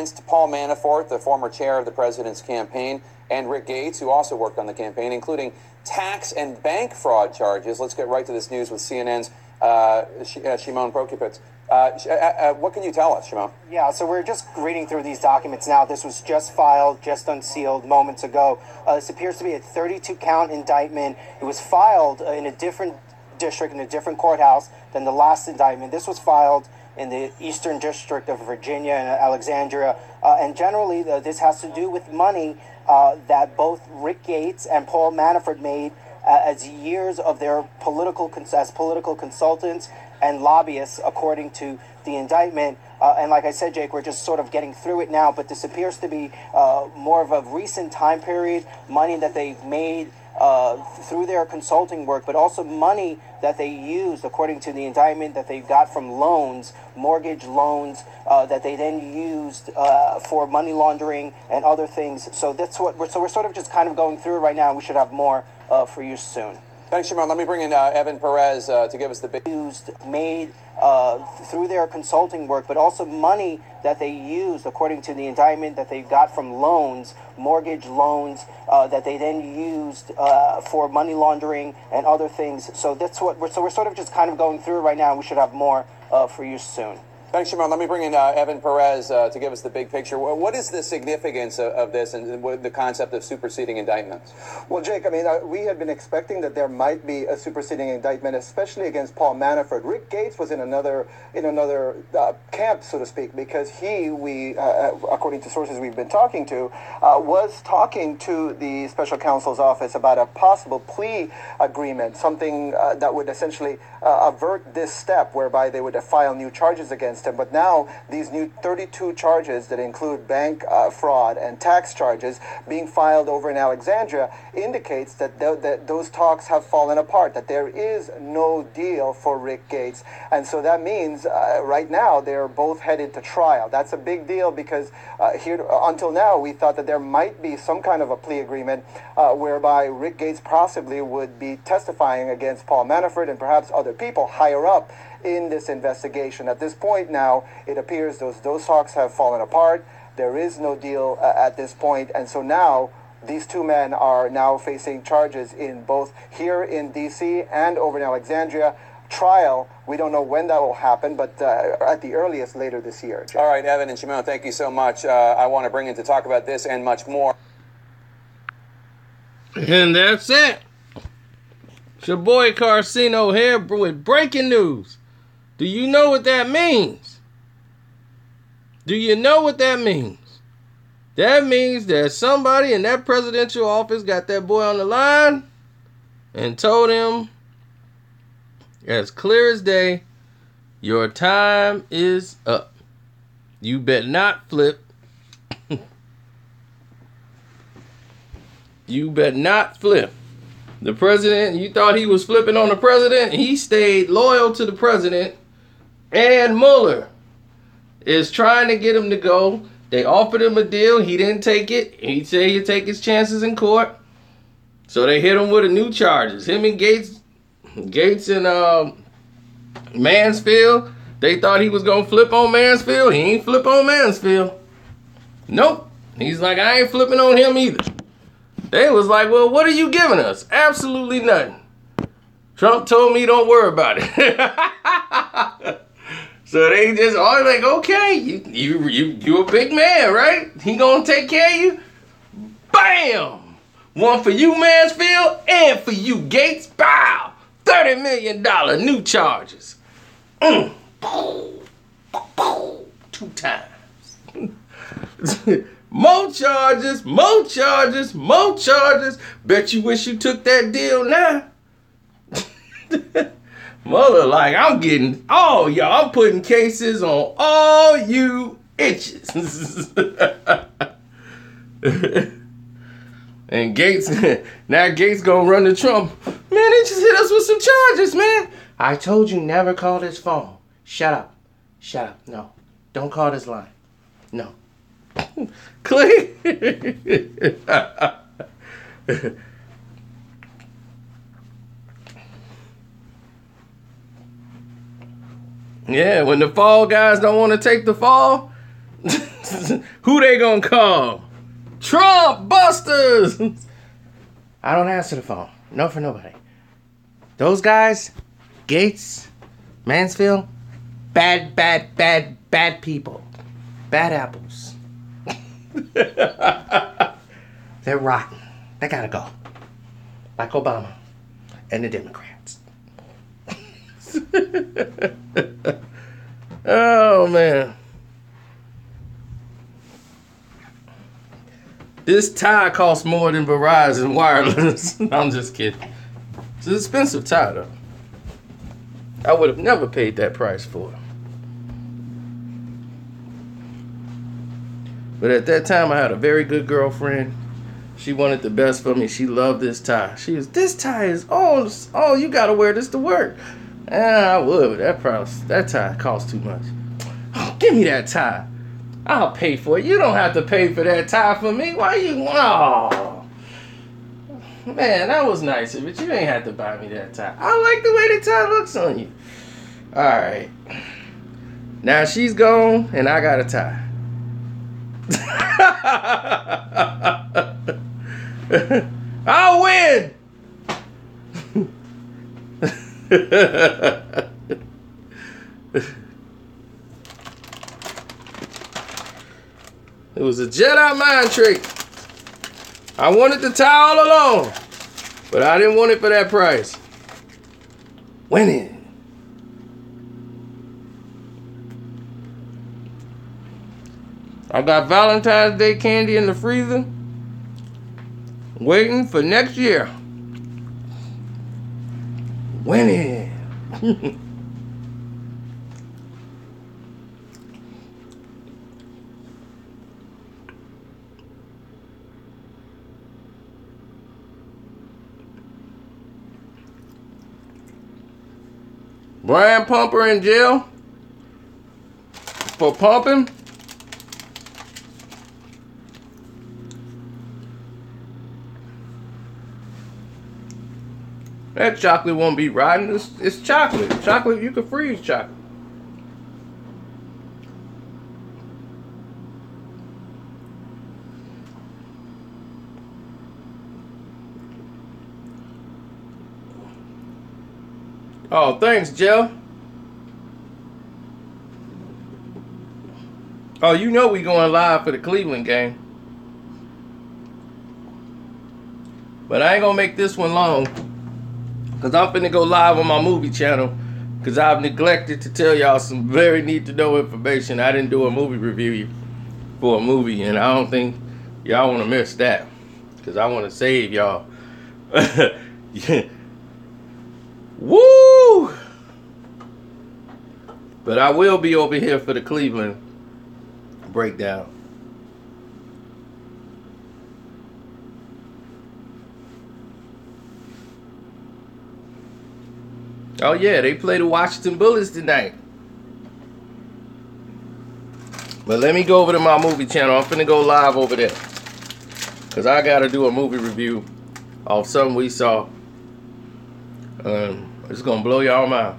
against Paul Manafort, the former chair of the president's campaign, and Rick Gates, who also worked on the campaign, including tax and bank fraud charges. Let's get right to this news with CNN's Shimon Prokupecz. What can you tell us, Shimon? Yeah, so we're just reading through these documents now. This was just filed, just unsealed moments ago. This appears to be a 32-count indictment. It was filed in a different district, in a different courthouse than the last indictment. This was filed in the Eastern District of Virginia and Alexandria. And generally, this has to do with money that both Rick Gates and Paul Manafort made as years of their political consultants and lobbyists, according to the indictment. And like I said, Jake, we're just sort of getting through it now, but this appears to be more of a recent time period, money that they've made through their consulting work, but also money that they used, according to the indictment, that they got from loans, mortgage loans, that they then used for money laundering and other things. So that's what we're sort of just kind of going through it right now, and we should have more for you soon. Thanks, Shimon. Let me bring in Evan Perez to give us the big... Made through their consulting work, but also money that they used, according to the indictment, that they got from loans, mortgage loans, that they then used for money laundering and other things. So that's what we're sort of just kind of going through it right now, and we should have more for you soon. Thanks, Shimon. Let me bring in Evan Perez to give us the big picture. What is the significance of this and the concept of superseding indictments? Well, Jake, I mean, we had been expecting that there might be a superseding indictment, especially against Paul Manafort. Rick Gates was in another camp, so to speak, because according to sources we've been talking to, was talking to the special counsel's office about a possible plea agreement, something that would essentially avert this step whereby they would file new charges against him. But now these new 32 charges that include bank fraud and tax charges being filed over in Alexandria indicates that those talks have fallen apart, that there is no deal for Rick Gates. And so that means right now they're both headed to trial. That's a big deal because here until now we thought that there might be some kind of a plea agreement whereby Rick Gates possibly would be testifying against Paul Manafort and perhaps other people higher up in this investigation. At this point now, it appears those talks have fallen apart. There is no deal at this point, and so now these two men are now facing charges in both here in D.C. and over in Alexandria. Trial, we don't know when that will happen, but at the earliest later this year. All right, Evan and Shimon, thank you so much. I want to bring in to talk about this and much more. And that's it. It's your boy Carcino here with breaking news. Do you know what that means? Do you know what that means? That means that somebody in that presidential office got that boy on the line and told him, as clear as day, your time is up. You better not flip. You better not flip. The president, you thought he was flipping on the president. He stayed loyal to the president. And Muller is trying to get him to go. They offered him a deal. He didn't take it. He said he'd take his chances in court. So they hit him with a new charges. Him and Gates and Mansfield, they thought he was going to flip on Mansfield. He ain't flip on Mansfield. Nope. He's like, I ain't flipping on him either. They was like, well, what are you giving us? Absolutely nothing. Trump told me don't worry about it. So they just all like, okay, you a big man, right? He gonna take care of you? Bam! One for you, Mansfield, and for you, Gates. Bow! $30 million new charges. 2 times. More charges, more charges, more charges. Bet you wish you took that deal now. Muller like, I'm getting all y'all. I'm putting cases on all you itches. And Gates, now Gates gonna run to Trump. Man, they just hit us with some charges, man. I told you never call this phone. Shut up. Shut up. No. Don't call this line. No. Click. Yeah, when the fall guys don't want to take the fall, Who they gonna call? Trump busters. I don't answer the phone. No for nobody. Those guys, Gates, Mansfield, bad people. Bad apples. They're rotten. They gotta go. Like Obama and the Democrats. Oh, man. This tie costs more than Verizon Wireless. I'm just kidding. It's an expensive tie, though. I would have never paid that price for it. But at that time, I had a very good girlfriend. She wanted the best for me. She loved this tie. She was, this tie is, oh, you got to wear this to work. I would, but that tie costs too much. Oh, give me that tie. I'll pay for it. You don't have to pay for that tie for me. Why you, oh. Man, that was nice, but you ain't have to buy me that tie. I like the way the tie looks on you. All right. Now she's gone, and I got a tie. I'll win. It was a Jedi mind trick. I wanted the tie all along, but I didn't want it for that price. Winning. I got Valentine's Day candy in the freezer, waiting for next year. Winning. Brian Pumper in jail for pumping. That chocolate won't be rotten. It's chocolate. Chocolate, you can freeze chocolate. Oh, thanks, Jill. Oh, you know we going live for the Cleveland game. But I ain't gonna make this one long, because I'm finna go live on my movie channel, because I've neglected to tell y'all some very need-to-know information. I didn't do a movie review for a movie, and I don't think y'all want to miss that, because I want to save y'all. Yeah. Woo! But I will be over here for the Cleveland breakdown. Oh yeah, they play the Washington Bullets tonight. But let me go over to my movie channel. I'm finna go live over there, because I gotta do a movie review of something we saw. It's gonna blow y'all mind.